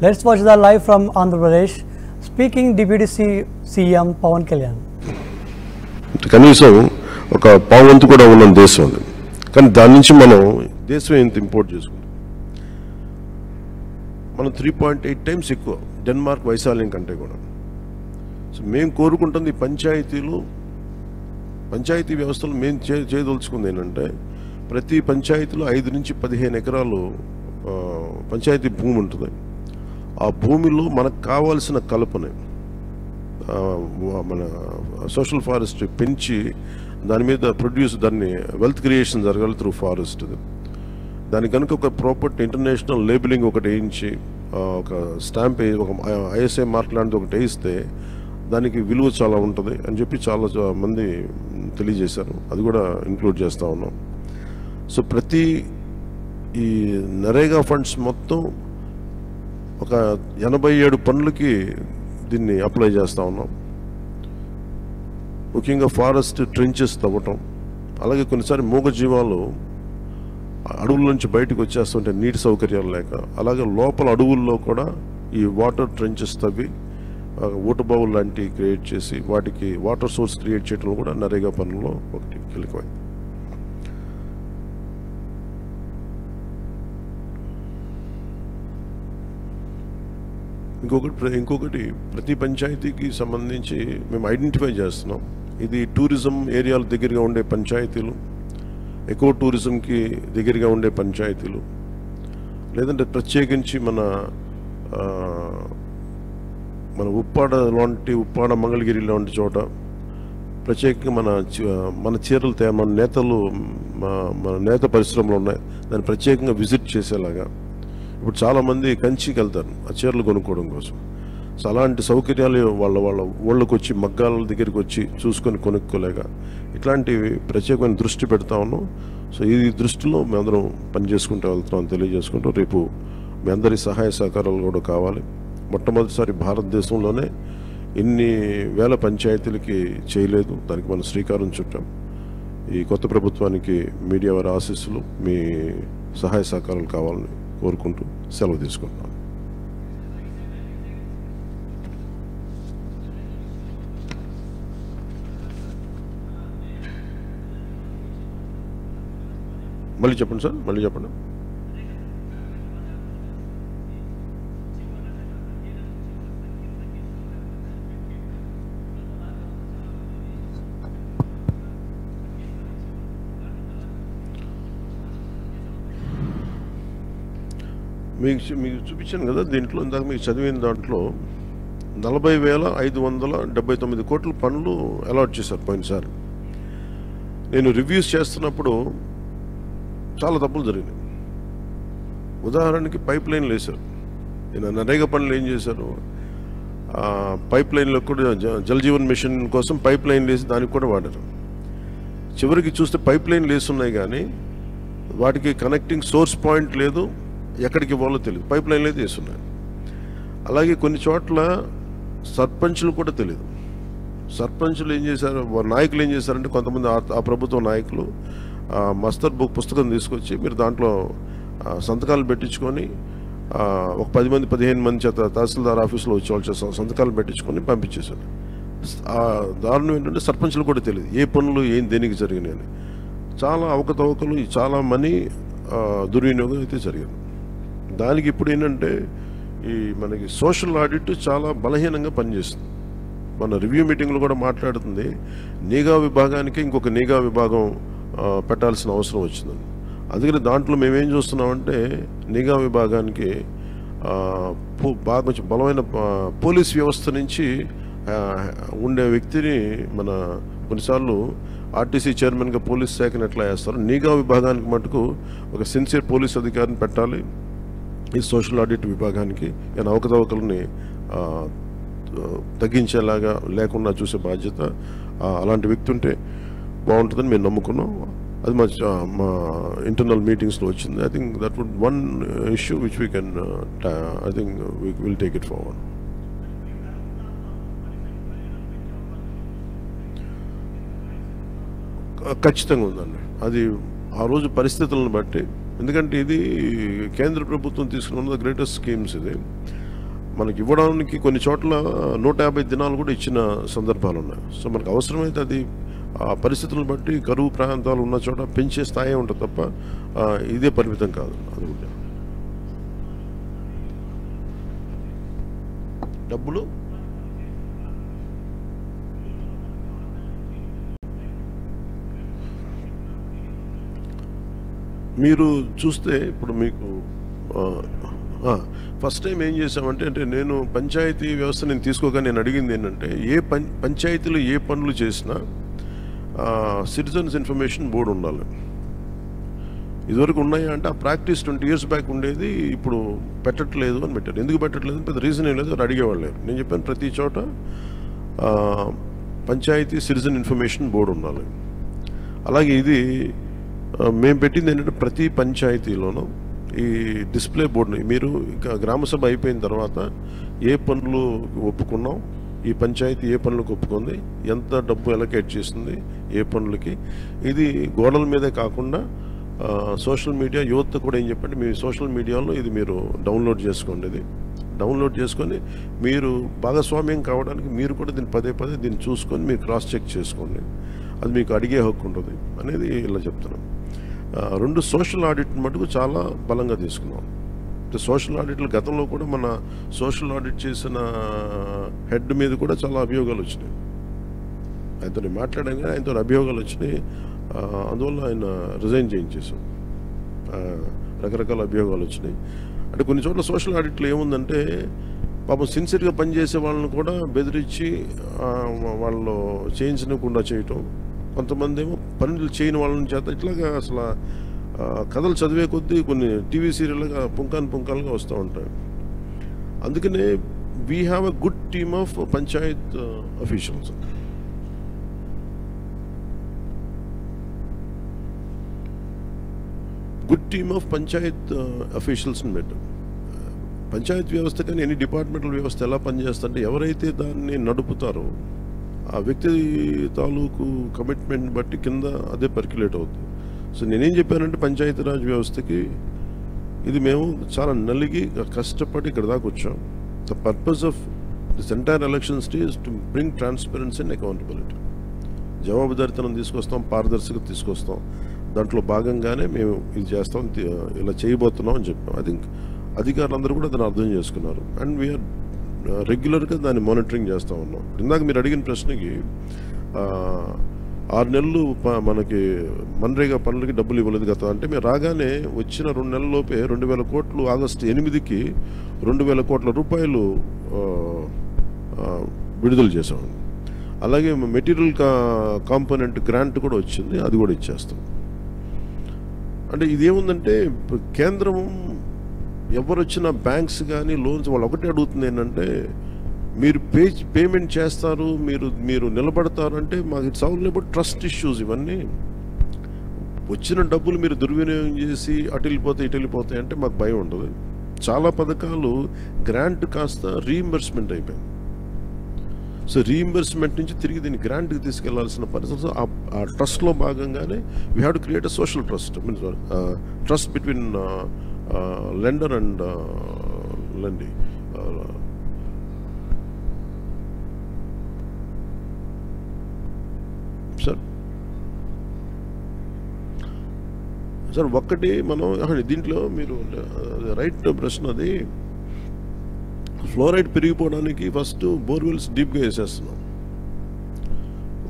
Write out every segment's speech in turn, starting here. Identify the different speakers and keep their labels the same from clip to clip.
Speaker 1: Let's watch the live from Andhra Pradesh. Speaking Deputy CM Pawan Kalyan.
Speaker 2: కనీసం ఒక పావంతు కూడా ఉన్న దేశం ఉంది, కానీ దాని నుంచి మనం దేశం ఎంత ఇంపోర్ట్ చేసుకుంటాం. మనం 3.8 టైమ్స్ ఎక్కువ డెన్మార్క్ వైశాల్యం కంటే కూడా. సో మేము కోరుకుంటుంది పంచాయతీ వ్యవస్థలు మేము చేయదలుచుకుంది ఏంటంటే, ప్రతి పంచాయతీలో 5 నుంచి 15 ఎకరాలు పంచాయతీ భూమి ఉంటుంది. ఆ భూమిలో మనకు కావాల్సిన కలపని మన సోషల్ ఫారెస్ట్రీ పెంచి దాని మీద దాన్ని వెల్త్ క్రియేషన్ జరగాలి త్రూ ఫారెస్ట్. దానికి కనుక ఒక ప్రాపర్టీ ఇంటర్నేషనల్ లేబులింగ్ ఒకటి వేయించి ఒక స్టాంప్ ఒక ఐఎస్ఐ మార్క్ లాంటిది ఒకటి వేయిస్తే దానికి విలువ చాలా ఉంటుంది అని చెప్పి చాలా మంది తెలియజేశారు. అది కూడా ఇంక్లూడ్ చేస్తూ ఉన్నాం. సో ప్రతి ఈ నరేగా ఫండ్స్ మొత్తం ఒక 87 పనులకి దీన్ని అప్లై చేస్తూ ఉన్నాం. ముఖ్యంగా ఫారెస్ట్ ట్రెంచెస్ తవ్వటం, అలాగే కొన్నిసారి మూగజీవాలు అడవుల నుంచి బయటకు వచ్చేస్తుంటే నీటి సౌకర్యాలు లేక, అలాగే లోపల అడవుల్లో కూడా ఈ వాటర్ ట్రెంచెస్ తవ్వి ఊటబావులు లాంటివి క్రియేట్ చేసి వాటికి వాటర్ సోర్స్ క్రియేట్ చేయడం కూడా నరేగా పనుల్లో ఒకటి కీలకమైంది. ఇంకొకటి ప్రతి పంచాయతీకి సంబంధించి మేము ఐడెంటిఫై చేస్తున్నాం. ఇది టూరిజం ఏరియాల దగ్గరగా ఉండే పంచాయతీలు, ఎకో టూరిజంకి దగ్గరగా ఉండే పంచాయతీలు, లేదంటే ప్రత్యేకించి మన ఉప్పాడ మంగళగిరి లాంటి చోట ప్రత్యేకంగా మన చీరలు మన నేతలు మన నేత పరిశ్రమలు ఉన్నాయి, దాన్ని ప్రత్యేకంగా విజిట్ చేసేలాగా. ఇప్పుడు చాలామంది కంచికి వెళ్తారు ఆ చీరలు కొనుక్కోవడం కోసం. సో అలాంటి సౌకర్యాలు వాళ్ళ ఊళ్ళకి వచ్చి మగ్గాల దగ్గరికి వచ్చి చూసుకొని కొనుక్కోలేక ఇట్లాంటివి ప్రత్యేకమైన దృష్టి పెడతా ఉన్నాం. సో ఈ దృష్టిలో మేమందరం పనిచేసుకుంటూ వెళ్తున్నాం తెలియజేసుకుంటూ, రేపు మీ అందరి సహాయ సహకారాలు కూడా కావాలి. మొట్టమొదటిసారి భారతదేశంలోనే ఇన్ని వేల పంచాయతీలకి చేయలేదు, దానికి మనం శ్రీకారం చుట్టాం. ఈ కొత్త ప్రభుత్వానికి మీడియా వారి ఆశీస్సులు, మీ సహాయ సహకారాలు కావాలని కోరుకుంటూ సెలవు తీసుకుంటున్నాను. మళ్ళీ చెప్పండి సార్, మళ్ళీ చెప్పండి. మీకు చూపించాను కదా, దీంట్లో ఇందాక మీకు చదివిన దాంట్లో 40,579 కోట్ల పనులు అలాట్ చేశారు పోయినసారి. నేను రివ్యూస్ చేస్తున్నప్పుడు చాలా తప్పులు జరిగినాయి. ఉదాహరణకి పైప్ లైన్లు వేశారు. నేను నరేగా పనులు ఏం చేశారు, పైప్ లైన్లో కూడా జల్ జీవన్ మిషన్ కోసం పైప్ లైన్లు వేసి దానికి కూడా వాడారు. చివరికి చూస్తే పైప్ లైన్లు వేస్తున్నాయి కానీ వాటికి కనెక్టింగ్ సోర్స్ పాయింట్ లేదు, ఎక్కడికి ఇవ్వాలో తెలియదు, పైప్ లైన్లు అయితే వేస్తున్నాయి. అలాగే కొన్ని చోట్ల సర్పంచులు కూడా తెలియదు. సర్పంచులు ఏం చేశారు, నాయకులు ఏం చేశారంటే, కొంతమంది ఆ ప్రభుత్వ నాయకులు మస్తర్ బుక్ పుస్తకం తీసుకొచ్చి మీరు దాంట్లో సంతకాలు పెట్టించుకొని ఒక 10 మంది 15 మంది చేత తహసీల్దార్ ఆఫీసులో వచ్చి వాళ్ళు సంతకాలు పెట్టించుకొని పంపించేశారు. దారుణం ఏంటంటే సర్పంచులు కూడా తెలియదు ఏ పనులు ఏం దేనికి జరిగినాయని. చాలా అవకతవకలు, చాలా మనీ దుర్వినియోగం అయితే జరిగింది. దానికి ఇప్పుడు ఏంటంటే మనకి సోషల్ ఆడిట్ చాలా బలహీనంగా పనిచేస్తుంది. మన రివ్యూ మీటింగ్లో కూడా మాట్లాడుతుంది, నిఘా విభాగానికి ఇంకొక నిఘా విభాగం పెట్టాల్సిన అవసరం వచ్చిందని. అందుకని దాంట్లో మేమేం చూస్తున్నామంటే, నిఘా విభాగానికి బాగా కొంచెం బలమైన పోలీస్ వ్యవస్థ నుంచి ఉండే వ్యక్తిని కొన్నిసార్లు ఆర్టీసీ చైర్మన్గా పోలీస్ శాఖను ఎట్లా వేస్తారు, నిఘా విభాగానికి మటుకు ఒక సిన్సియర్ పోలీస్ అధికారిని పెట్టాలి. ఈ సోషల్ ఆడిట్ విభాగానికి అవకతవకలని తగ్గించేలాగా లేకుండా చూసే బాధ్యత అలాంటి వ్యక్తి ఉంటే బాగుంటుందని మేము నమ్ముకున్నాం. అది మా ఇంటర్నల్ మీటింగ్స్లో వచ్చింది. I think that would one issue which we can I think we will take it forward. ఖచ్చితంగా ఉందండి. అది ఆ రోజు పరిస్థితులను బట్టి, ఎందుకంటే ఇది కేంద్ర ప్రభుత్వం తీసుకున్న గ్రేటెస్ట్ స్కీమ్స్. ఇది మనకి ఇవ్వడానికి కొన్ని చోట్ల 150 దినాలు కూడా ఇచ్చిన సందర్భాలు ఉన్నాయి. సో మనకు అవసరమైతే అది ఆ పరిస్థితులను బట్టి కరువు ప్రాంతాలు ఉన్న చోట పెంచే స్థాయి ఉంటుంది తప్ప ఇదే పరిమితం కాదు. అది కూడా డబ్బులు మీరు చూస్తే ఇప్పుడు మీకు ఫస్ట్ టైం ఏం చేసామంటే నేను పంచాయతీ వ్యవస్థ నేను తీసుకోగా నేను అడిగింది ఏంటంటే పంచాయతీలో ఏ పనులు చేసినా సిటిజన్స్ ఇన్ఫర్మేషన్ బోర్డు ఉండాలి. ఇదివరకు ఉన్నాయా అంటే ఆ ప్రాక్టీస్ 20 years బ్యాక్ ఉండేది, ఇప్పుడు పెట్టట్లేదు అని పెట్టారు. ఎందుకు పెట్టట్లేదు పెద్ద రీజన్ ఏం లేదు, అడిగేవాళ్ళు లేరు. నేను చెప్పాను ప్రతి చోట పంచాయతీ సిటిజన్ ఇన్ఫర్మేషన్ బోర్డు ఉండాలి. అలాగే ఇది మేము పెట్టింది ఏంటంటే ప్రతి పంచాయతీలోనూ ఈ డిస్ప్లే బోర్డుని మీరు ఇక గ్రామసభ అయిపోయిన తర్వాత ఏ పనులు ఒప్పుకున్నాం, ఈ పంచాయతీ ఏ పనులకు ఒప్పుకుంది, ఎంత డబ్బు అలొకేట్ చేసింది ఏ పనులకి, ఇది గోడల మీదే కాకుండా సోషల్ మీడియా యువత కూడా ఏం చెప్పండి, మీ సోషల్ మీడియాలో ఇది మీరు డౌన్లోడ్ చేసుకోండి. ఇది డౌన్లోడ్ చేసుకొని మీరు భాగస్వామ్యం కావడానికి మీరు కూడా దీన్ని పదే దీన్ని చూసుకొని మీరు క్రాస్ చెక్ చేసుకోండి. అది మీకు అడిగే హక్కు ఉంటుంది అనేది ఇలా చెప్తున్నాం. 2 సోషల్ ఆడిట్ మటుకు చాలా బలంగా తీసుకున్నాం. సోషల్ ఆడిట్లు గతంలో కూడా మన సోషల్ ఆడిట్ చేసిన హెడ్ మీద కూడా చాలా అభియోగాలు వచ్చినాయి. ఆయనతో మాట్లాడాను, ఆయనతో అభియోగాలు వచ్చినాయి. అందువల్ల ఆయన రిజైన్ చేయించేసాం. రకరకాల అభియోగాలు వచ్చినాయి. అంటే కొన్ని చోట్ల సోషల్ ఆడిట్లో ఏముందంటే పాపం సిన్సియర్గా పనిచేసే వాళ్ళని కూడా బెదిరించి వాళ్ళు చేయించకుండా చేయటం, కొంతమంది ఏమో పనులు చేయని వాళ్ళని చేత ఇట్లాగా అసలు కథలు చదివే కొద్దీ కొన్ని టీవీ సీరియల్గా పుంకాలుగా వస్తూ ఉంటాయి. అందుకనే we have a good team of panchayat officials. Good team of panchayat అఫీషియల్స్ని పెట్టాం. పంచాయత్ వ్యవస్థ కానీ ఎనీ డిపార్ట్మెంటల్ వ్యవస్థ ఎలా పనిచేస్తుంటే ఎవరైతే దాన్ని నడుపుతారో ఆ వ్యక్తి తాలూకు కమిట్మెంట్ బట్టి కింద అదే పర్క్యులేట్ అవుతుంది. సో నేనేం చెప్పానంటే పంచాయతీరాజ్ వ్యవస్థకి ఇది మేము చాలా నలిగి కష్టపడి ఇక్కడ దాకా వచ్చాం. The purpose of this entire election stage to bring transparency and accountability. జవాబుదారితనం తీసుకొస్తాం, పారదర్శకత తీసుకొస్తాం. దాంట్లో భాగంగానే మేము ఇది చేస్తాం, ఇలా చేయబోతున్నాం అని చెప్పాం. ఐ థింక్ అధికారులందరూ కూడా దాన్ని అర్థం చేసుకున్నారు. అండ్ వీఆర్ రెగ్యులర్గా దాన్ని మానిటరింగ్ చేస్తూ ఉన్నాం. ఇందాక మీరు అడిగిన ప్రశ్నకి 6 నెలలు మనకి మన్రేగా పనులకి డబ్బులు ఇవ్వలేదు గత అంటే మేము రాగానే వచ్చిన 2 నెలల్లోపే 2,000 కోట్లు ఆగస్టు 8కి 2,000 కోట్ల రూపాయలు విడుదల చేసామండి. అలాగే మెటీరియల్ కాంపోనెంట్ గ్రాంట్ కూడా వచ్చింది, అది కూడా ఇచ్చేస్తాం. అంటే ఇదేముందంటే కేంద్రం ఎవరు వచ్చిన బ్యాంక్స్ కానీ లోన్స్ వాళ్ళు ఒకటే అడుగుతుంది ఏంటంటే మీరు పేమెంట్ చేస్తారు, మీరు నిలబడతారు అంటే మాకు it's all about trust issues. ఇవన్నీ వచ్చిన డబ్బులు మీరు దుర్వినియోగం చేసి అటు వెళ్ళిపోతాయి అంటే మాకు భయం ఉండదు. చాలా పథకాలు గ్రాంట్ కాస్త రీఇంబర్స్మెంట్ అయిపోయింది. సో రీఇంబర్స్మెంట్ నుంచి తిరిగి దీన్ని గ్రాంట్కి తీసుకెళ్లాల్సిన పరిస్థితి. ఆ ట్రస్ట్లో భాగంగానే we have to create a social trust, means trust between lender and lendee. Sir ఒక్కటి మనం దీంట్లో మీరు రైట్ ప్రశ్న, అది ఫ్లోరైడ్ పెరిగిపోవడానికి ఫస్ట్ బోర్వెల్స్ డీప్గా వేసేస్తున్నాం.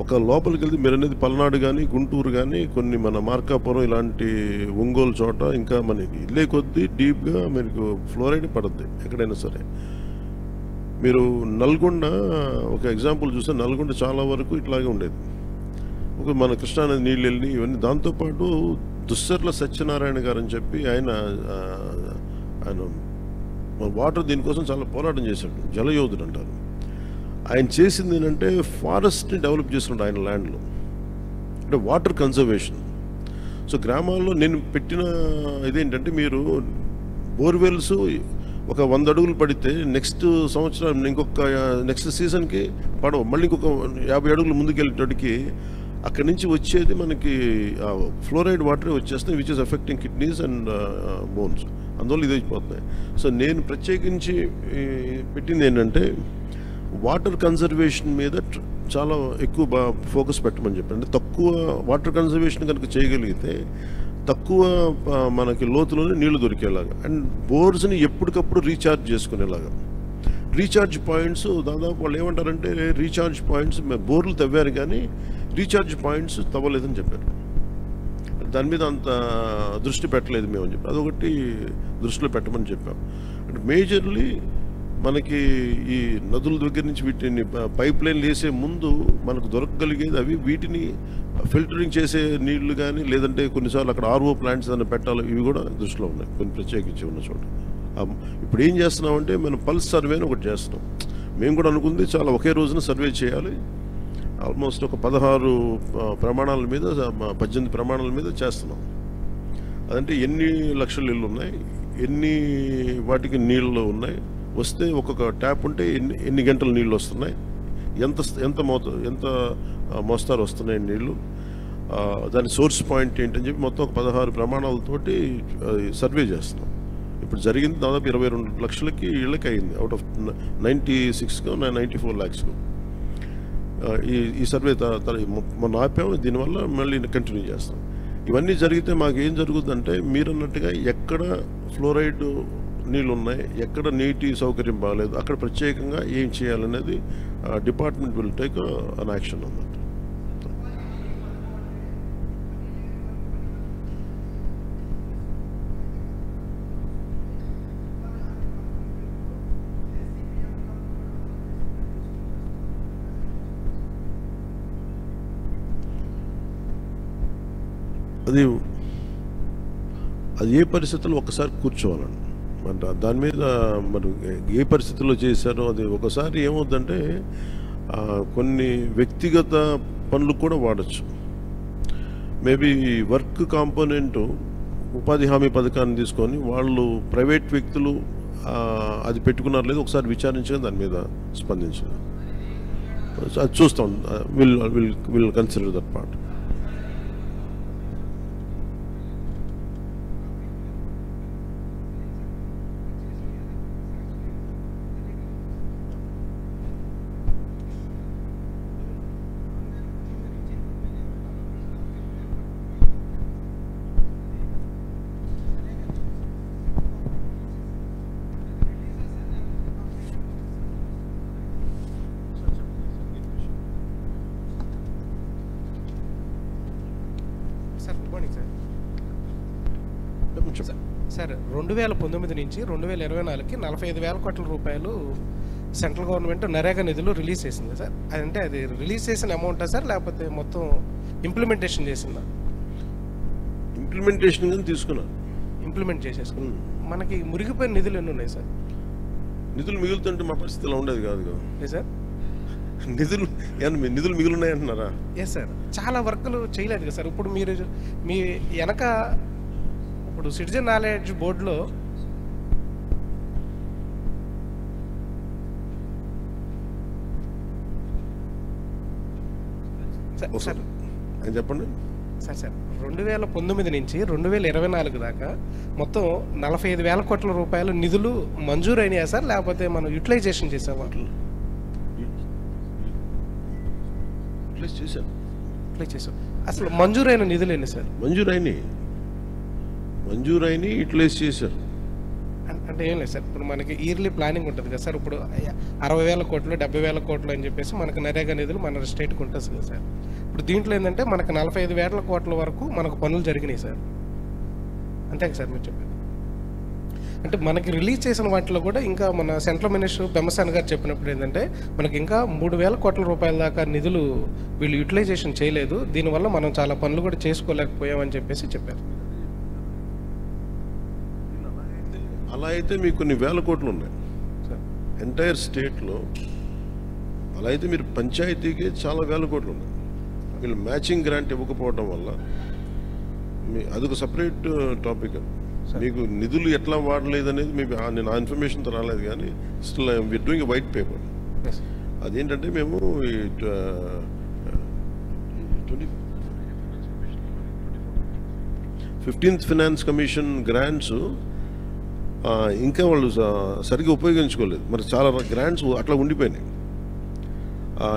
Speaker 2: ఒక లోపలికి వెళ్తే మీరు అనేది పల్నాడు కానీ గుంటూరు కానీ కొన్ని మన మార్కాపురం ఇలాంటి ఒంగోలు చోట ఇంకా మనకి ఇల్లే కొద్దీ డీప్గా మీకు ఫ్లోరైడ్ పడుద్ది ఎక్కడైనా సరే. మీరు నల్గొండ ఒక ఎగ్జాంపుల్ చూస్తే నల్గొండ చాలా వరకు ఇట్లాగే ఉండేది. ఒక మన కృష్ణానది నీళ్ళు వెళ్ళి ఇవన్నీ. దాంతోపాటు దుస్సర్ల సత్యనారాయణ గారు అని చెప్పి ఆయన వాటర్ దీనికోసం చాలా పోరాటం చేశాడు, జలయోధుడు అంటారు. ఆయన చేసింది ఏంటంటే ఫారెస్ట్ని డెవలప్ చేసుకుంటాడు ఆయన ల్యాండ్లో, అంటే వాటర్ కన్జర్వేషన్. సో గ్రామాల్లో నేను పెట్టిన ఇదేంటంటే మీరు బోర్వెల్స్ ఒక 100 అడుగులు పడితే నెక్స్ట్ సంవత్సరం నెక్స్ట్ సీజన్కి పడవు, మళ్ళీ ఇంకొక 50 అడుగులు ముందుకెళ్ళేటోడికి అక్కడి నుంచి వచ్చేది మనకి ఫ్లోరైడ్ వాటరే వచ్చేస్తాయి, which is effecting kidneys and bones. అందువల్ల ఇది అయిపోతున్నాయి. సో నేను ప్రత్యేకించి పెట్టింది ఏంటంటే వాటర్ కన్జర్వేషన్ మీద చాలా ఎక్కువ ఫోకస్ పెట్టమని చెప్పి, అంటే తక్కువ వాటర్ కన్జర్వేషన్ కనుక చేయగలిగితే తక్కువ మనకి లోతులోనే నీళ్లు దొరికేలాగా, అండ్ బోర్స్ని ఎప్పటికప్పుడు రీఛార్జ్ చేసుకునేలాగా. రీఛార్జ్ పాయింట్స్ దాదాపు వాళ్ళు ఏమంటారంటే రీఛార్జ్ పాయింట్స్ బోర్లు తవ్వారు కానీ రీఛార్జ్ పాయింట్స్ తవ్వలేదని చెప్పారు. దాని మీద అంత దృష్టి పెట్టలేదు మేము అని చెప్పి అదొకటి దృష్టిలో పెట్టమని చెప్పాం. అంటే మేజర్లీ మనకి ఈ నదుల దగ్గర నుంచి వీటిని పైప్ లైన్లు వేసే ముందు మనకు దొరకగలిగేది అవి, వీటిని ఫిల్టరింగ్ చేసే నీళ్లు కానీ లేదంటే కొన్నిసార్లు అక్కడ ఆర్ఓ ప్లాంట్స్ ఏదైనా పెట్టాలి, ఇవి కూడా దృష్టిలో ఉన్నాయి కొన్ని ప్రత్యేకించి ఉన్న చోట. ఇప్పుడు ఏం చేస్తున్నామంటే మనం పల్స్ సర్వే అని ఒకటి చేస్తున్నాం. మేము కూడా అనుకుంది చాలా ఒకే రోజున సర్వే చేయాలి, ఆల్మోస్ట్ ఒక 16 ప్రమాణాల మీద 18 ప్రమాణాల మీద చేస్తున్నాం. అదంటే ఎన్ని లక్షల ఇళ్ళు ఉన్నాయి, ఎన్ని వాటికి నీళ్ళు ఉన్నాయి, వస్తే ఒక్కొక్క ట్యాప్ ఉంటే ఎన్ని గంటల నీళ్ళు వస్తున్నాయి, ఎంత మోస్తారు వస్తున్నాయి నీళ్ళు, దాని సోర్స్ పాయింట్ ఏంటని చెప్పి మొత్తం ఒక 16 ప్రమాణాలతోటి సర్వే చేస్తున్నాం. ఇప్పుడు జరిగింది దాదాపు 22 లక్షలకి ఇళ్ళకి అయింది, అవుట్ ఆఫ్ 96 94 lakhsకు. ఈ సర్వే మొన్న ఆపాము, దీనివల్ల మళ్ళీ కంటిన్యూ చేస్తాం. ఇవన్నీ జరిగితే మాకు ఏం జరుగుతుందంటే మీరు అన్నట్టుగా ఎక్కడ ఫ్లోరైడ్ నీళ్ళు ఉన్నాయి, ఎక్కడ నీటి సౌకర్యం బాగాలేదు, అక్కడ ప్రత్యేకంగా ఏం చేయాలనేది department will take an action అన్నమాట. అది ఏ పరిస్థితుల్లో ఒకసారి కూర్చోవాలండి. అంటే దాని మీద మరి ఏ పరిస్థితుల్లో చేశారో అది ఒకసారి ఏమవుతుందంటే కొన్ని వ్యక్తిగత పనులు కూడా వాడచ్చు. మేబీ వర్క్ కాంపోనెంట్ ఉపాధి హామీ పథకాన్ని తీసుకొని వాళ్ళు ప్రైవేట్ వ్యక్తులు అది పెట్టుకున్నారు లేదు ఒకసారి విచారించగా దాని మీద స్పందించారు. అది చూస్తాం, will consider that part.
Speaker 3: Sir 2019 నుంచి 2024కి 45,000 కోట్ల రూపాయలు సెంట్రల్ గవర్నమెంట్ నరేగా నిధులు రిలీజ్ చేసింది సార్. అదంటే అది రిలీజ్ చేసిన అమౌంటా సార్, లేకపోతే మొత్తం ఇంప్లిమెంటేషన్ చేసిందా?
Speaker 2: ఇంప్లిమెంటేషన్ కానీ తీసుకున్నాను,
Speaker 3: ఇంప్లిమెంట్ చేసేసుకున్నాం. మనకి మురిగిపోయిన నిధులు ఎన్ని ఉన్నాయి సార్?
Speaker 2: నిధులు మిగులుతుంటే మా పరిస్థితి ఇలా ఉండేది కాదు కదా.
Speaker 3: ఏ సార్
Speaker 2: నిధులు మిగులున్నాయి అంటున్నారా?
Speaker 3: ఎస్ సార్, చాలా వర్కులు చేయలేదు కదా సార్. ఇప్పుడు మీరు మీ వెనక ఇప్పుడు సిటిజన్ నాలెడ్జ్ బోర్డులో
Speaker 2: చెప్పండి
Speaker 3: సార్ 2019 నుంచి 2024 దాకా మొత్తం 45,000 కోట్ల రూపాయలు నిధులు మంజూరు అయినాయా సార్, లేకపోతే మనం యూటిలైజేషన్ చేసాం? వాటిలో చేసాం. అసలు మంజూరైన నిధులు ఎన్ని సార్?
Speaker 2: మంజూరైన యూటిలైజ్ చేశారు
Speaker 3: అంటే ఏం లేదు సార్, ఇప్పుడు మనకి ఇయర్లీ ప్లానింగ్ ఉంటుంది కదా సార్. ఇప్పుడు 60,000 కోట్లు 70,000 కోట్లు అని చెప్పేసి మనకు నరేగా నిధులు మన స్టేట్కి ఉంటుంది కదా సార్. ఇప్పుడు దీంట్లో ఏంటంటే మనకు 45,000 కోట్ల వరకు మనకు పనులు జరిగినాయి సార్. అంతే సార్ మీరు చెప్పారు. అంటే మనకి రిలీజ్ చేసిన వాటిలో కూడా ఇంకా మన సెంట్రల్ మినిస్టర్ పెమ్మసాని గారు చెప్పినప్పుడు ఏంటంటే మనకి ఇంకా 3,000 కోట్ల రూపాయల దాకా నిధులు వీళ్ళు యూటిలైజేషన్ చేయలేదు, దీనివల్ల మనం చాలా పనులు కూడా చేసుకోలేకపోయామని చెప్పేసి చెప్పారు.
Speaker 2: అలా అయితే మీకు కొన్ని వేల కోట్లు ఉన్నాయి ఎంటైర్ స్టేట్లో. అలా అయితే మీరు పంచాయతీకి చాలా వేల కోట్లు ఉన్నాయి. వీళ్ళు మ్యాచింగ్ గ్రాంట్ ఇవ్వకపోవడం వల్ల అదొక సపరేట్ టాపిక్. మీకు నిధులు ఎట్లా వాడలేదు అనేది మీకు నేను ఆ ఇన్ఫర్మేషన్తో రాలేదు, కానీ still we are doing a white paper. అదేంటంటే మేము 15th ఫైనాన్స్ కమిషన్ గ్రాంట్స్ ఇంకా వాళ్ళు సరిగ్గా ఉపయోగించుకోలేదు. మరి చాలా గ్రాంట్స్ అట్లా ఉండిపోయినాయి.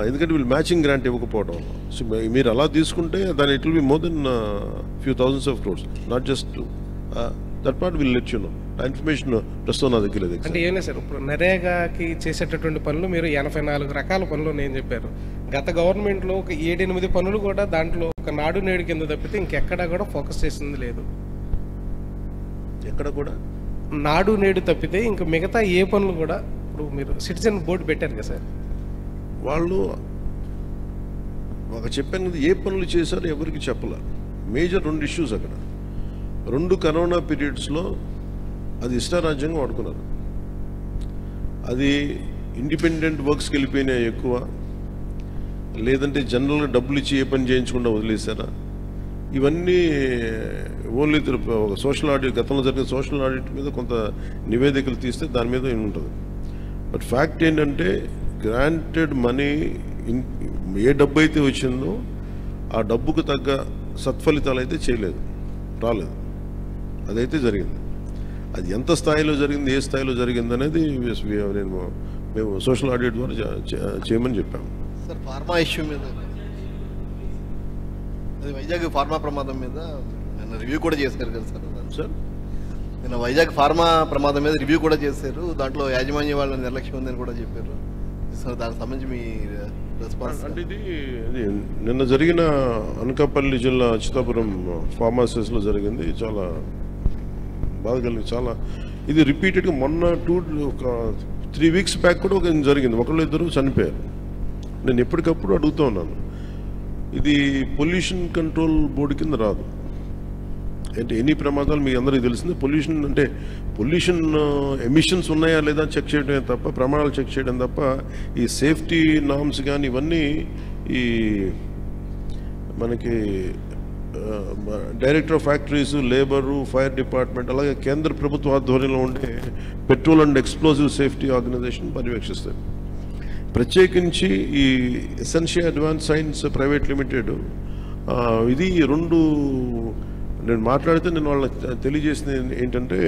Speaker 2: ఎందుకంటే వీళ్ళు మ్యాచింగ్ గ్రాంట్ ఇవ్వకపోవడం. సో మీరు అలా తీసుకుంటే దాని it will be more than few thousands of crores, not just that part will let you know. ఆ ఇన్ఫర్మేషన్ ప్రస్తుతం నా దగ్గర లేదు.
Speaker 3: అంటే ఏం లేదు సార్, ఇప్పుడు నరేగాకి చేసేటటువంటి పనులు మీరు 84 రకాల పనులు నేను చెప్పారు. గత గవర్నమెంట్లో ఒక 7-8 పనులు కూడా దాంట్లో ఒక నాడు నేడు కింద తప్పితే ఇంకెక్కడా కూడా ఫోకస్ చేసింది లేదు.
Speaker 2: ఎక్కడ కూడా
Speaker 3: నాడు నేడు తప్పితే ఇంకా మిగతా ఏ పనులు కూడా, ఇప్పుడు మీరు సిటిజన్ బోర్డు పెట్టారు కదా సార్,
Speaker 2: వాళ్ళు ఒక చెప్పాను కదా, ఏ పనులు చేశారో ఎవరికి చెప్పలే. మేజర్ 2 ఇష్యూస్ అక్కడ. 2 కరోనా పీరియడ్స్లో అది ఇష్టారాజ్యంగా వాడుకున్నారు. అది ఇండిపెండెంట్ వర్క్స్కి వెళ్ళిపోయినాయి ఎక్కువ, లేదంటే జనరల్గా డబ్బులు ఇచ్చి ఏ పని చేయించకుండా వదిలేశారా, ఇవన్నీ ఓన్లీ ఒక సోషల్ ఆడిట్, గతంలో జరిగిన సోషల్ ఆడిట్ మీద కొంత నివేదికలు తీస్తే దాని మీద ఉంటుంది. బట్ ఫ్యాక్ట్ ఏంటంటే గ్రాంటెడ్ మనీ ఏ డబ్బు అయితే వచ్చిందో ఆ డబ్బుకు తగ్గ సత్ఫలితాలు అయితే చేయలేదు, రాలేదు. అదైతే జరిగింది. అది ఎంత స్థాయిలో జరిగింది, ఏ స్థాయిలో జరిగింది అనేది మేము సోషల్ ఆడిట్ ద్వారా చేయమని చెప్పాము.
Speaker 4: సార్ ఫార్మా ఇష్యూ మీద, అది వైజాగ్ ఫార్మా ప్రమాదం మీద నిన్న రివ్యూ కూడా చేశారు కదా సార్. నిన్న వైజాగ్ ఫార్మా ప్రమాదం మీద రివ్యూ కూడా చేశారు. దాంట్లో యాజమాన్య వాళ్ళ నిర్లక్ష్యం ఉందని కూడా చెప్పారు సార్. దానికి సంబంధించి మీ రెస్పాన్స్
Speaker 2: అంటే ఇది నిన్న జరిగిన అనకాపల్లి జిల్లా అచ్యుతాపురం ఫార్మాసిస్లో జరిగింది. చాలా బాధ కలిగింది. చాలా ఇది రిపీటెడ్గా మొన్న ఒక 3 వీక్స్ బ్యాక్ కూడా ఒక జరిగింది. 1-2 చనిపోయారు. నేను ఎప్పటికప్పుడు అడుగుతూ ఉన్నాను, ఇది పొల్యూషన్ కంట్రోల్ బోర్డు కింద రాదు. అంటే ఎన్ని ప్రమాదాలు మీకు అందరికీ తెలిసిందే. పొల్యూషన్ అంటే పొల్యూషన్ ఎమిషన్స్ ఉన్నాయా లేదా చెక్ చేయడమే తప్ప, ప్రమాణాలు చెక్ చేయడం తప్ప, ఈ సేఫ్టీ నామ్స్ కానీ ఇవన్నీ ఈ మనకి director of factories, labour, fire department, అలాగే కేంద్ర ప్రభుత్వ ఆధ్వర్యంలో ఉండే petrol and explosive safety organisation పర్యవేక్షిస్తాయి. ప్రత్యేకించి ఈ essential advance science private limited, ఇది 2 నేను మాట్లాడితే నేను వాళ్ళకి తెలియజేసింది ఏంటంటే,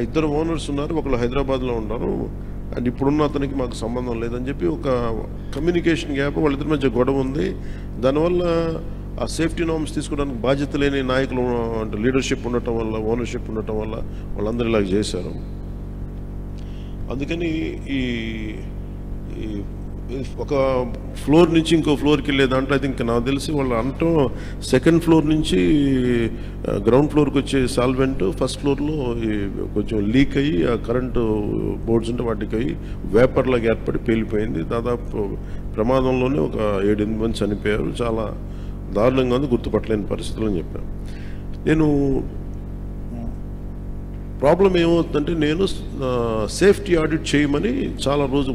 Speaker 2: 2 ఓనర్స్ ఉన్నారు, ఒకళ్ళు హైదరాబాద్లో ఉన్నారు, అండ్ ఇప్పుడున్న అతనికి మాకు సంబంధం లేదని చెప్పి ఒక కమ్యూనికేషన్ గ్యాప్, వాళ్ళిద్దరి మధ్య గొడవ ఉంది. దానివల్ల ఆ సేఫ్టీ నార్మ్స్ తీసుకోవడానికి బాధ్యత లేని నాయకులు అంటే లీడర్షిప్ ఉండటం వల్ల, ఓనర్షిప్ ఉండటం వల్ల వాళ్ళందరూ ఇలాగ చేశారు. అందుకని ఈ ఒక ఫ్లోర్ నుంచి ఇంకో ఫ్లోర్కి వెళ్ళే దాంట్లో అయితే ఇంకా నాకు తెలిసి వాళ్ళు అంటూ 2nd ఫ్లోర్ నుంచి గ్రౌండ్ ఫ్లోర్కి వచ్చే సాల్వెంట్ ఫస్ట్ ఫ్లోర్లో కొంచెం లీక్ అయ్యి ఆ కరెంటు బోర్డ్స్ ఉంటే వాటికి అయ్యి వేపర్లాగా ఏర్పడి పేలిపోయింది. దాదాపు ప్రమాదంలోనే ఒక 7-8 మంది చనిపోయారు. చాలా దారుణంగా ఉంది, గుర్తుపట్టలేని పరిస్థితులు అని చెప్పాను. నేను ప్రాబ్లం ఏమవుతుందంటే, నేను సేఫ్టీ ఆడిట్ చేయమని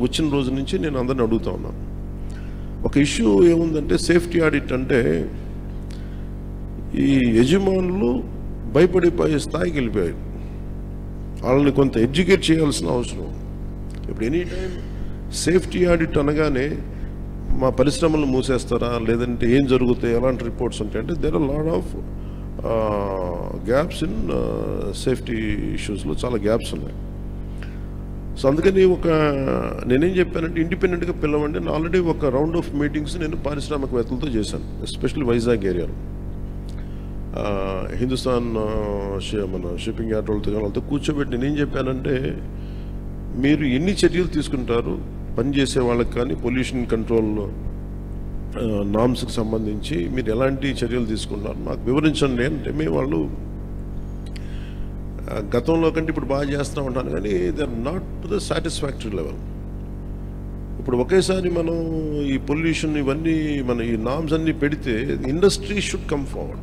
Speaker 2: వచ్చిన రోజు నుంచి నేను అందరిని అడుగుతా ఉన్నాను. ఒక ఇష్యూ ఏముందంటే, సేఫ్టీ ఆడిట్ అంటే ఈ యజమానులు భయపడిపోయే స్థాయికి వెళ్ళిపోయారు. వాళ్ళని కొంత ఎడ్యుకేట్ చేయాల్సిన అవసరం. ఇప్పుడు ఎనీ టైం సేఫ్టీ ఆడిట్ అనగానే మా పరిశ్రమలు మూసేస్తారా, లేదంటే ఏం జరుగుతాయి, ఎలాంటి రిపోర్ట్స్ ఉంటాయంటే, there are lot of gaps in safety ఇష్యూస్లో చాలా గ్యాప్స్ ఉన్నాయి. సో అందుకని నేనేం చెప్పానంటే, ఇండిపెండెంట్గా పిలవండి. నేను ఆల్రెడీ ఒక రౌండ్ ఆఫ్ మీటింగ్స్ నేను పారిశ్రామికవేత్తలతో చేశాను, ఎస్పెషల్లీ వైజాగ్ ఏరియాలో. హిందుస్థాన్ మన షిప్పింగ్ యార్డ్ వాళ్ళతో కూర్చోబెట్టి నేనేం చెప్పానంటే, మీరు ఎన్ని చర్యలు తీసుకుంటారు పనిచేసే వాళ్ళకి కానీ, పొల్యూషన్ కంట్రోల్ నామ్స్కి సంబంధించి మీరు ఎలాంటి చర్యలు తీసుకున్నారు మాకు వివరించండి అంటే, మేము వాళ్ళు గతంలో కంటే ఇప్పుడు బాగా చేస్తూ ఉంటాను, కానీ they are not to the satisfactory level. ఇప్పుడు ఒకేసారి మనం ఈ పొల్యూషన్ ఇవన్నీ మన ఈ నామ్స్ అన్నీ పెడితే ఇండస్ట్రీ షుడ్ కమ్ ఫార్వర్డ్.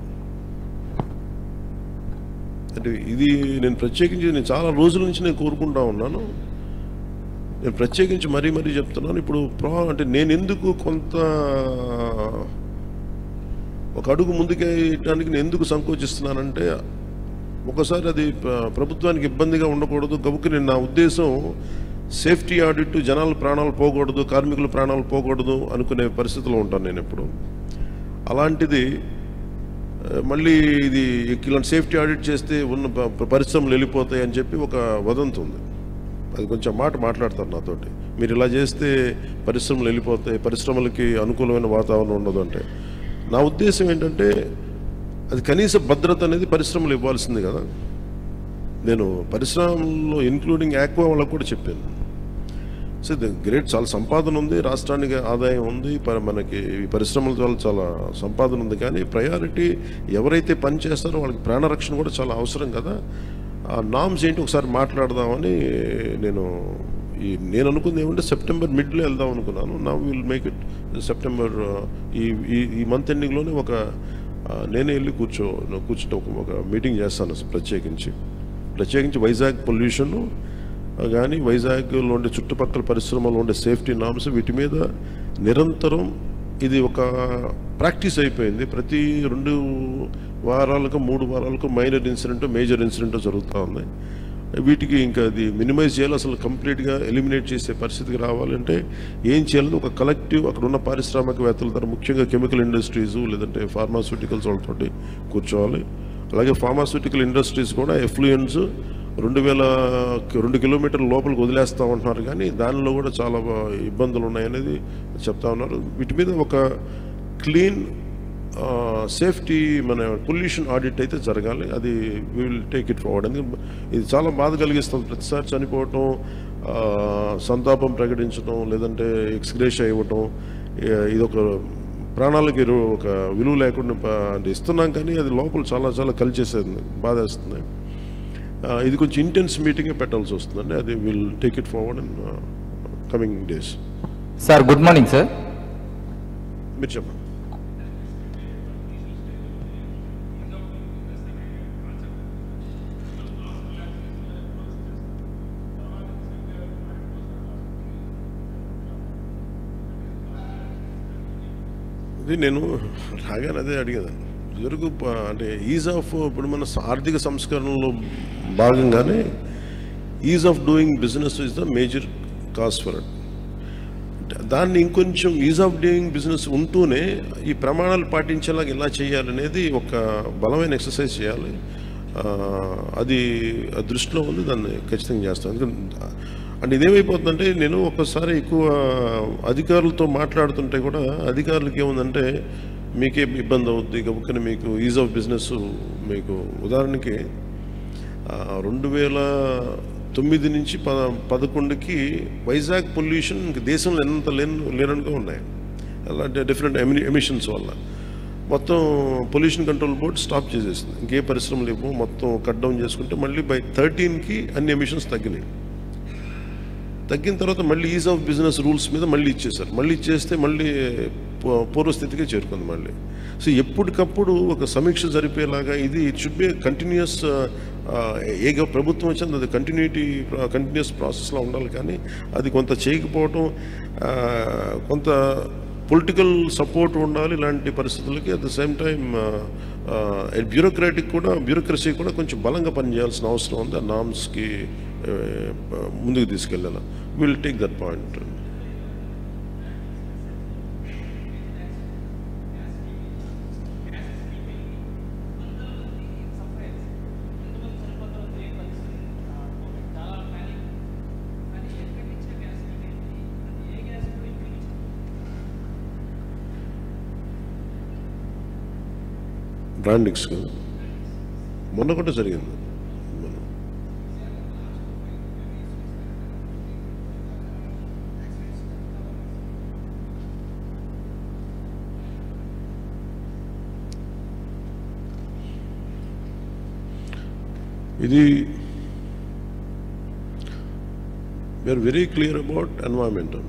Speaker 2: అంటే ఇది నేను ప్రత్యేకించి నేను చాలా రోజుల నుంచి నేను కోరుకుంటా ఉన్నాను. నేను ప్రత్యేకించి మరీ చెప్తున్నాను. ఇప్పుడు అంటే నేను ఎందుకు కొంత ఒక అడుగు ముందుకేయడానికి నేను ఎందుకు సంకోచిస్తున్నానంటే, ఒకసారి అది ప్రభుత్వానికి ఇబ్బందిగా ఉండకూడదు. గబుక్కి నా ఉద్దేశం సేఫ్టీ ఆడిట్, జనాల ప్రాణాలు పోకూడదు, కార్మికుల ప్రాణాలు పోకూడదు అనుకునే పరిస్థితిలో ఉంటాను నేను ఎప్పుడు. అలాంటిది మళ్ళీ ఇది ఇలాంటి సేఫ్టీ ఆడిట్ చేస్తే ఉన్న పరిశ్రమలు వెళ్ళిపోతాయి అని చెప్పి ఒక వదంతి ఉంది. అది కొంచెం మాట్లాడతారు నాతోటి, మీరు ఇలా చేస్తే పరిశ్రమలు వెళ్ళిపోతాయి, పరిశ్రమలకి అనుకూలమైన వాతావరణం ఉండదు అంటే. నా ఉద్దేశం ఏంటంటే అది కనీస భద్రత అనేది పరిశ్రమలు ఇవ్వాల్సింది కదా. నేను పరిశ్రమల్లో ఇంక్లూడింగ్ ఆక్వా వాళ్ళకు కూడా చెప్పాను. సో గ్రేట్, చాలా సంపాదన ఉంది, రాష్ట్రానికి ఆదాయం ఉంది, మనకి ఈ పరిశ్రమల వల్ల చాలా సంపాదన ఉంది. కానీ ప్రయారిటీ ఎవరైతే పని చేస్తారో వాళ్ళకి ప్రాణరక్షణ కూడా చాలా అవసరం కదా. ఆ నామ్స్ ఏంటి ఒకసారి మాట్లాడదామని నేను అనుకుంది ఏమంటే సెప్టెంబర్ మిడ్లో వెళ్దాం అనుకున్నాను. నా విల్ మేక్ ఇట్ సెప్టెంబర్ ఈ మంత్ ఎండింగ్లోనే నేనే వెళ్ళి కూర్చుంటే ఒక మీటింగ్ చేస్తాను ప్రత్యేకించి వైజాగ్ పొల్యూషన్ కానీ వైజాగ్లో ఉండే చుట్టుపక్కల పరిశ్రమలో ఉండే సేఫ్టీ నామ్స్ వీటి మీద నిరంతరం ఇది ఒక ప్రాక్టీస్ అయిపోయింది. ప్రతి 2 వారాలకు 3 వారాలకు మైనర్ ఇన్సిడెంట్ మేజర్ ఇన్సిడెంట్ జరుగుతూ ఉంది. వీటికి ఇంకా అది మినిమైజ్ చేయాలి, అసలు కంప్లీట్గా ఎలిమినేట్ చేసే పరిస్థితికి రావాలంటే ఏం చేయాలని ఒక కలెక్టివ్ అక్కడ ఉన్న పారిశ్రామికవేత్తల ద్వారా ముఖ్యంగా కెమికల్ ఇండస్ట్రీస్ లేదంటే ఫార్మాస్యూటికల్స్ వాళ్ళతోటి కూర్చోవాలి. అలాగే ఫార్మాస్యూటికల్ ఇండస్ట్రీస్ కూడా ఎఫ్లూయెన్స్ 2 కిలోమీటర్ల లోపలికి వదిలేస్తూ ఉంటున్నారు, కానీ దానిలో కూడా చాలా ఇబ్బందులు ఉన్నాయనేది చెప్తా ఉన్నారు. వీటి మీద ఒక క్లీన్ సేఫ్టీ మన పొల్యూషన్ ఆడిట్ అయితే జరగాలి. అది we will take it forward. ఎందుకంటే ఇది చాలా బాధ కలిగిస్తుంది. ప్రతిసారి చనిపోవటం, సంతాపం ప్రకటించడం లేదంటే ఎక్స్గ్రేషియా ఇవ్వటం, ఇది ఒక ప్రాణాలకి ఒక విలువ లేకుండా ఇస్తున్నాం, కానీ అది లోపల చాలా చాలా కలిచేసేది, బాధేస్తుంది. ఇది కొంచెం ఇంటెన్స్ మీటింగే పెట్టాల్సి వస్తుందండి. అది will take it forward in coming days.
Speaker 5: Sir good morning sir.
Speaker 2: మీరు చెప్పండి. ఇది నేను రాగానే అదే అడిగేదాన్ని. ఇదివరకు అంటే ఈజ్ ఆఫ్ ఇప్పుడు మన ఆర్థిక సంస్కరణలో భాగంగానే is of doing business is the major cause for it. దాన్ని ఇంకొంచెం ఈజ్ ఆఫ్ డూయింగ్ బిజినెస్ ఉంటూనే ఈ ప్రమాణాలు పాటించేలాగా ఎలా చేయాలనేది ఒక బలమైన ఎక్సర్సైజ్ చేయాలి. అది దృష్టిలో ఉంది, దాన్ని ఖచ్చితంగా చేస్తాను. ఎందుకంటే అంటే ఇదేమైపోతుందంటే నేను ఒక్కసారి ఎక్కువ అధికారులతో మాట్లాడుతుంటే కూడా అధికారులకి ఏముందంటే మీకే ఇబ్బంది అవుద్ది కాబట్టి మీకు ఈజ్ ఆఫ్ బిజినెస్ మీకు ఉదాహరణకి 2009 నుంచి 2011కి వైజాగ్ పొల్యూషన్ ఇంక దేశంలో ఎంత లేనట్టుగా ఉన్నాయి. అలాంటి డిఫరెంట్ ఎమిషన్స్ వల్ల మొత్తం పొల్యూషన్ కంట్రోల్ బోర్డ్ స్టాప్ చేసేసింది. ఇంకే పరిశ్రమలు ఇవ్వము, మొత్తం కట్ డౌన్ చేసుకుంటే మళ్ళీ బై 2013కి అన్ని ఎమిషన్స్ తగ్గినాయి. తగ్గిన తర్వాత మళ్ళీ ఈజ్ ఆఫ్ బిజినెస్ రూల్స్ మీద మళ్ళీ ఇచ్చేసారు. మళ్ళీ ఇచ్చేస్తే మళ్ళీ పూర్వస్థితికి చేరుకుంది మళ్ళీ. సో ఎప్పటికప్పుడు ఒక సమీక్ష జరిపేలాగా ఇది ఇట్ షుడ్ బి కంటిన్యూస్. ఏ ప్రభుత్వం వచ్చింది అది కంటిన్యూస్ ప్రాసెస్లో ఉండాలి. కానీ అది కొంత చేయకపోవటం, కొంత పొలిటికల్ సపోర్ట్ ఉండాలి ఇలాంటి పరిస్థితులకి. At the same time bureaucracy కూడా కొంచెం బలంగా పనిచేయాల్సిన అవసరం ఉంది. ఆ నామ్స్కి ముందుకు తీసుకెళ్ళాలి. Will take that point. Brandings మొన్న కూడా జరిగింది. ఇది we are very clear about environmental.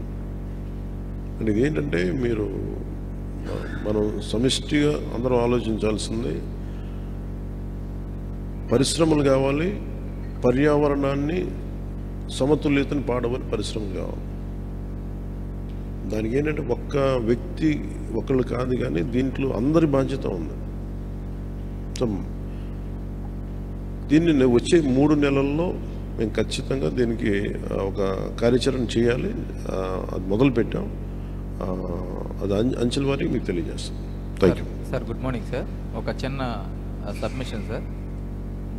Speaker 2: అంటే ఇదేంటంటే మనం సమిష్టిగా అందరం ఆలోచించాల్సింది, పరిశ్రమలు కావాలి, పర్యావరణాన్ని సమతుల్యతను పాడవని పరిశ్రమలు కావాలి. దానికి ఏంటంటే ఒక్క వ్యక్తి ఒకళ్ళు కాదు, కానీ దీంట్లో అందరి బాధ్యత ఉంది. సో దీన్ని వచ్చే 3 నెలల్లో మేము ఖచ్చితంగా దీనికి ఒక కార్యాచరణ చేయాలి. అది మొదలుపెట్టాం. అది అంచెల వారికి మీకు తెలియజేస్తాం. Thank you.
Speaker 5: Sir good morning sir. ఒక చిన్న సబ్మిషన్ సార్.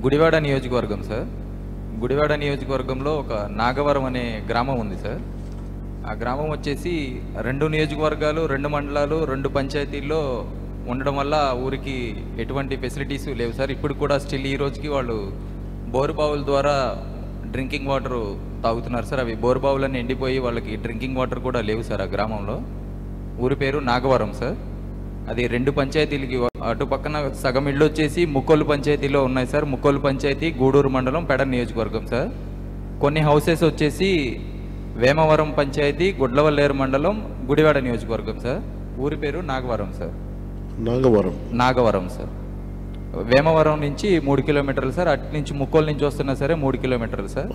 Speaker 5: గుడివాడ నియోజకవర్గం సార్. గుడివాడ నియోజకవర్గంలో ఒక నాగవరం అనే గ్రామం ఉంది సార్. ఆ గ్రామం వచ్చేసి 2 నియోజకవర్గాలు, 2 మండలాలు, 2 పంచాయతీల్లో ఉండడం వల్ల ఊరికి ఎటువంటి ఫెసిలిటీస్ లేవు సార్. ఇప్పుడు కూడా స్టిల్ ఈ రోజుకి వాళ్ళు బోరుబావుల ద్వారా డ్రింకింగ్ వాటర్ తాగుతున్నారు సార్. అవి బోరుబావులన్నీ ఎండిపోయి వాళ్ళకి డ్రింకింగ్ వాటర్ కూడా లేవు సార్ ఆ గ్రామంలో. ఊరి పేరు నాగవరం సార్. అది 2 పంచాయతీలకి అటు పక్కన సగం ఇళ్ళు వచ్చేసి ముక్కోలు పంచాయతీలో ఉన్నాయి సార్. ముక్కోలు పంచాయతీ గూడూరు మండలం పెడ నియోజకవర్గం సార్. కొన్ని హౌసెస్ వచ్చేసి వేమవరం పంచాయతీ గుడ్లవల్లేరు మండలం గుడివాడ నియోజకవర్గం సార్. ఊరి పేరు నాగవరం సార్. నాగవరం సార్. వేమవరం నుంచి 3 కిలోమీటర్లు సార్. అటు నుంచి ముక్కోలు నుంచి వస్తున్నా సరే 3 కిలోమీటర్లు సార్.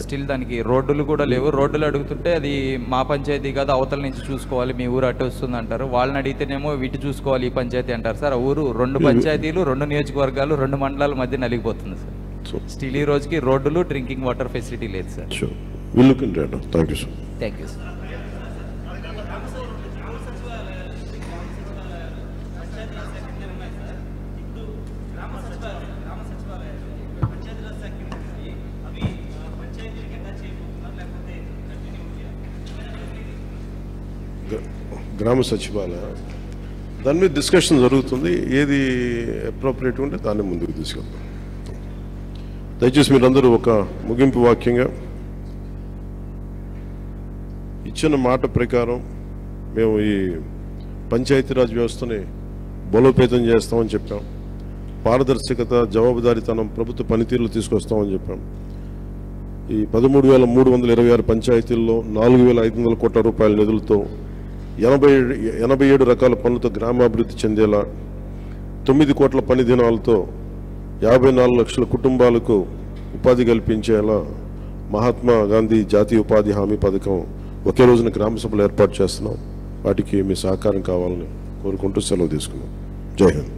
Speaker 5: స్టిల్ దానికి రోడ్డులు కూడా లేవు. రోడ్డులు అడుగుతుంటే అది మా పంచాయతీ కాదు, అవతల నుంచి చూసుకోవాలి, మీ ఊరు అటు వస్తుంది అంటారు. వాళ్ళని అడిగితేనేమో వీటి చూసుకోవాలి ఈ పంచాయతీ అంటారు సార్. ఆ ఊరు 2 పంచాయతీలు, 2 నియోజకవర్గాలు, 2 మండలాల మధ్య నలిగిపోతుంది సార్. స్టిల్ ఈ రోజుకి రోడ్డులు, డ్రింకింగ్ వాటర్ ఫెసిలిటీ లేదు sir.
Speaker 2: Thank you sir.
Speaker 5: Thank you sir.
Speaker 2: గ్రామ సచివాలయ దాని మీద డిస్కషన్ జరుగుతుంది. ఏది అప్రోప్రియేట్ ఉంటే దాన్ని ముందుకు తీసుకెళ్తాం. దయచేసి మీరందరూ ఒక ముగింపు వాక్యంగా ఇచ్చిన మాట ప్రకారం మేము ఈ పంచాయతీరాజ్ వ్యవస్థని బలోపేతం చేస్తామని చెప్పాం. పారదర్శకత, జవాబుదారీతనం ప్రభుత్వ పనితీరులు తీసుకొస్తామని చెప్పాం. ఈ 13,326 పంచాయతీల్లో 4,500 కోట్ల రూపాయల నిధులతో 87 రకాల పనులతో గ్రామాభివృద్ధి చెందేలా 9 కోట్ల పని దినాలతో 54 లక్షల కుటుంబాలకు ఉపాధి కల్పించేలా మహాత్మా గాంధీ జాతీయ ఉపాధి హామీ పథకం ఒకే రోజున గ్రామ సభలు ఏర్పాటు చేస్తున్నాం. వాటికి మీ సహకారం కావాలని కోరుకుంటూ సెలవు తీసుకున్నాం. జై హింద్.